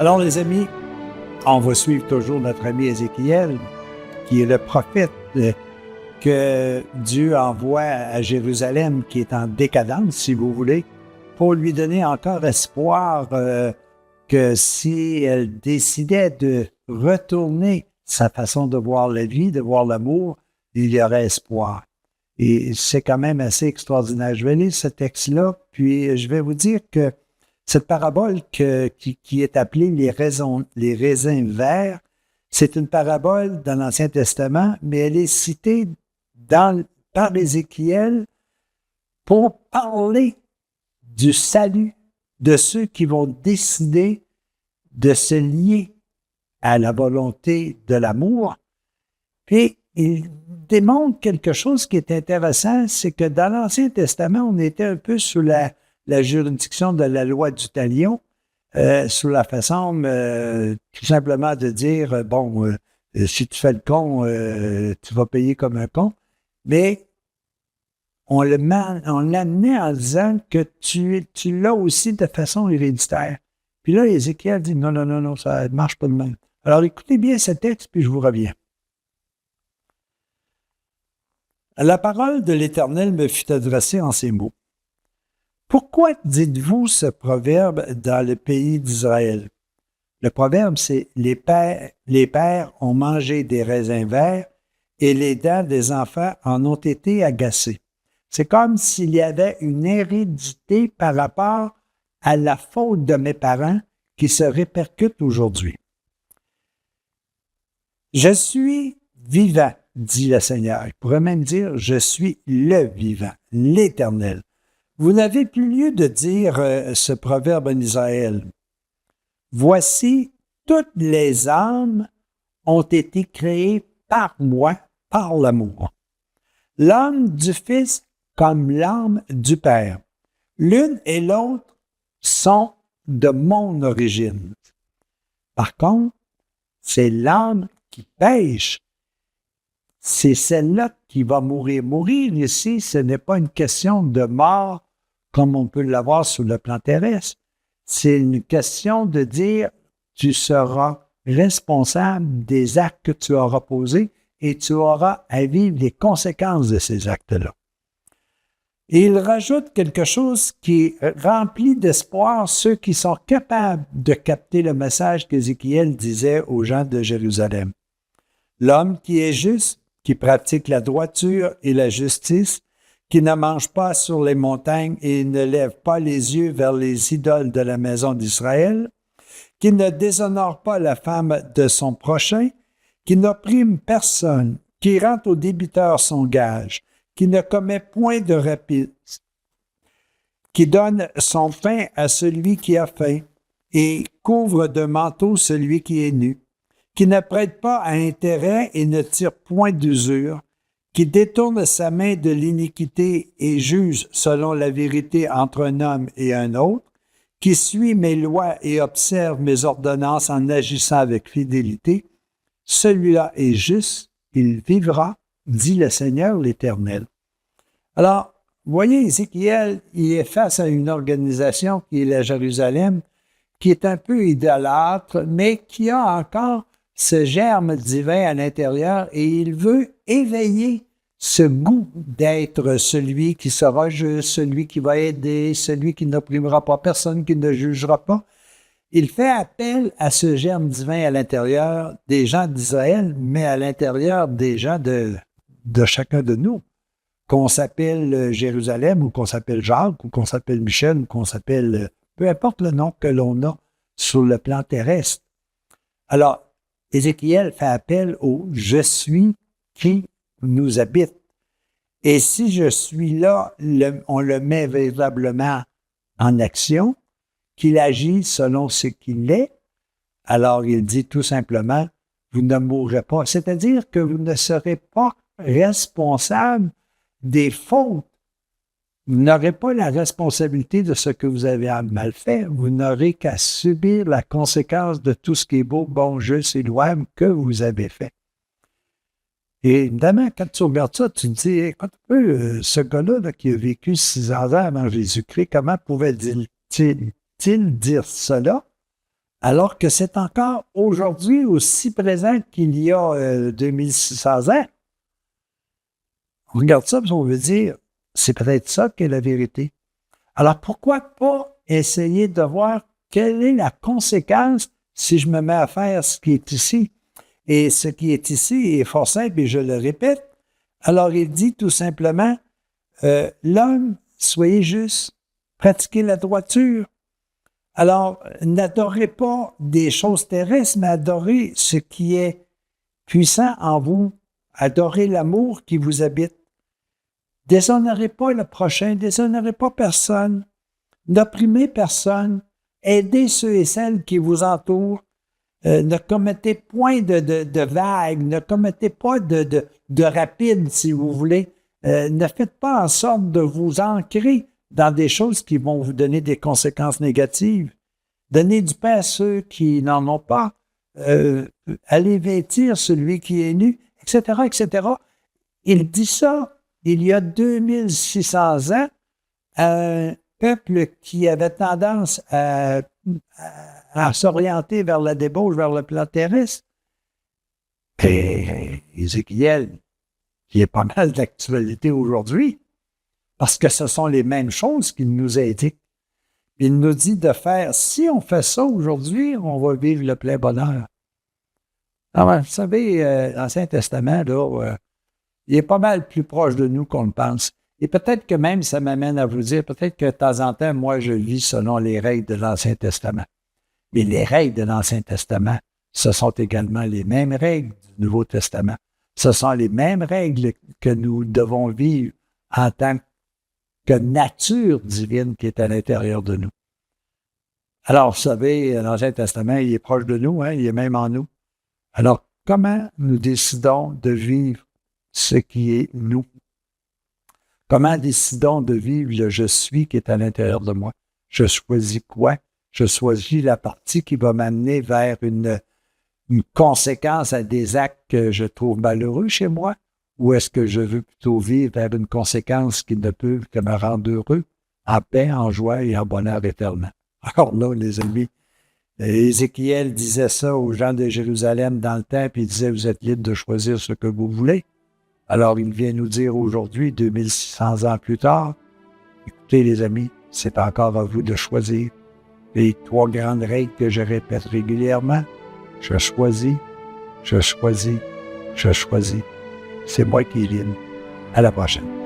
Alors, les amis, on va suivre toujours notre ami Ézéchiel, qui est le prophète que Dieu envoie à Jérusalem, qui est en décadence, si vous voulez, pour lui donner encore espoir que si elle décidait de retourner sa façon de voir la vie, de voir l'amour, il y aurait espoir. Et c'est quand même assez extraordinaire. Je vais lire ce texte-là, puis je vais vous dire que cette parabole qui est appelée les raisins verts, c'est une parabole dans l'Ancien Testament, mais elle est citée par Ézéchiel pour parler du salut de ceux qui vont décider de se lier à la volonté de l'amour. Puis, il démontre quelque chose qui est intéressant, c'est que dans l'Ancien Testament, on était un peu sous la juridiction de la loi du talion, sous la façon tout simplement de dire, si tu fais le con, tu vas payer comme un con. Mais on l'amenait en disant que tu l'as aussi de façon héréditaire. Puis là, Ézéchiel dit, non, ça ne marche pas de même. Alors, écoutez bien ce texte, puis je vous reviens. La parole de l'Éternel me fut adressée en ces mots. Pourquoi dites-vous ce proverbe dans le pays d'Israël? Le proverbe, c'est les pères ont mangé des raisins verts et les dents des enfants en ont été agacées. C'est comme s'il y avait une hérédité par rapport à la faute de mes parents qui se répercute aujourd'hui. Je suis vivant, dit le Seigneur. Il pourrait même dire, je suis le vivant, l'Éternel. Vous n'avez plus lieu de dire ce proverbe en Israël. Voici, toutes les âmes ont été créées par moi, par l'amour. L'âme du Fils comme l'âme du Père. L'une et l'autre sont de mon origine. Par contre, c'est l'âme qui pêche. C'est celle-là qui va mourir. Mourir ici, ce n'est pas une question de mort comme on peut l'avoir sur le plan terrestre. C'est une question de dire, tu seras responsable des actes que tu auras posés et tu auras à vivre les conséquences de ces actes-là. Et il rajoute quelque chose qui remplit d'espoir ceux qui sont capables de capter le message qu'Ézéchiel disait aux gens de Jérusalem. L'homme qui est juste, qui pratique la droiture et la justice, qui ne mange pas sur les montagnes et ne lève pas les yeux vers les idoles de la maison d'Israël, qui ne déshonore pas la femme de son prochain, qui n'opprime personne, qui rend au débiteur son gage, qui ne commet point de rapine, qui donne son pain à celui qui a faim et couvre de manteau celui qui est nu, qui ne prête pas à intérêt et ne tire point d'usure, qui détourne sa main de l'iniquité et juge selon la vérité entre un homme et un autre, qui suit mes lois et observe mes ordonnances en agissant avec fidélité, celui-là est juste, il vivra, dit le Seigneur l'Éternel. Alors, vous voyez, Ézéchiel, il est face à une organisation qui est la Jérusalem, qui est un peu idolâtre, mais qui a encore ce germe divin à l'intérieur et il veut éveiller ce goût d'être celui qui sera juste, celui qui va aider, celui qui n'opprimera pas personne, qui ne jugera pas. Il fait appel à ce germe divin à l'intérieur des gens d'Israël, mais à l'intérieur des gens de chacun de nous, qu'on s'appelle Jérusalem ou qu'on s'appelle Jacques ou qu'on s'appelle Michel ou qu'on s'appelle, peu importe le nom que l'on a sur le plan terrestre. Alors, Ézéchiel fait appel au « Je suis qui nous habite ». Et si je suis là, on le met véritablement en action, qu'il agit selon ce qu'il est, alors il dit tout simplement « Vous ne mourrez pas ». C'est-à-dire que vous ne serez pas responsable des fautes. Vous n'aurez pas la responsabilité de ce que vous avez mal fait. Vous n'aurez qu'à subir la conséquence de tout ce qui est beau, bon, juste et louable que vous avez fait. Et évidemment, quand tu regardes ça, tu te dis, écoute un peu, ce gars-là qui a vécu 600 ans avant Jésus-Christ, comment pouvait-il dire cela? alors que c'est encore aujourd'hui aussi présent qu'il y a 2600 ans. On regarde ça et on veut dire, c'est peut-être ça qui est la vérité. Alors pourquoi pas essayer de voir quelle est la conséquence si je me mets à faire ce qui est ici? Et ce qui est ici est fort simple et je le répète. Alors il dit tout simplement, l'homme, soyez juste, pratiquez la droiture. Alors, n'adorez pas des choses terrestres, mais adorez ce qui est puissant en vous. Adorez l'amour qui vous habite. Déshonorez pas le prochain, déshonorez pas personne. N'opprimez personne. Aidez ceux et celles qui vous entourent. Ne commettez point de vagues, ne commettez pas de rapides, si vous voulez. Ne faites pas en sorte de vous ancrer dans des choses qui vont vous donner des conséquences négatives. Donnez du pain à ceux qui n'en ont pas. Allez vêtir celui qui est nu, etc., etc. Il dit ça il y a 2600 ans à un peuple qui avait tendance à s'orienter vers la débauche, vers le plan terrestre. Et Ézéchiel, qui est pas mal d'actualité aujourd'hui, parce que ce sont les mêmes choses qu'il nous a dit. Il nous dit de faire, si on fait ça aujourd'hui, on va vivre le plein bonheur. Alors, vous savez, l'Ancien Testament, là, il est pas mal plus proche de nous qu'on le pense. Et peut-être que même, ça m'amène à vous dire, peut-être que de temps en temps, moi, je vis selon les règles de l'Ancien Testament. Mais les règles de l'Ancien Testament, ce sont également les mêmes règles du Nouveau Testament. Ce sont les mêmes règles que nous devons vivre en tant que nature divine qui est à l'intérieur de nous. Alors, vous savez, l'Ancien Testament, il est proche de nous, hein, il est même en nous. Alors, comment nous décidons de vivre ce qui est nous? Comment décidons de vivre le « je suis » qui est à l'intérieur de moi? Je choisis quoi? Je choisis la partie qui va m'amener vers une conséquence à des actes que je trouve malheureux chez moi? Ou est-ce que je veux plutôt vivre vers une conséquence qui ne peut que me rendre heureux, en paix, en joie et en bonheur éternel? Alors là, les amis, Ézéchiel disait ça aux gens de Jérusalem dans le temple, il disait, vous êtes libres de choisir ce que vous voulez. Alors, il vient nous dire aujourd'hui, 2600 ans plus tard, écoutez les amis, c'est encore à vous de choisir. Les 3 grandes règles que je répète régulièrement, je choisis, je choisis, je choisis. C'est moi qui est libre. À la prochaine.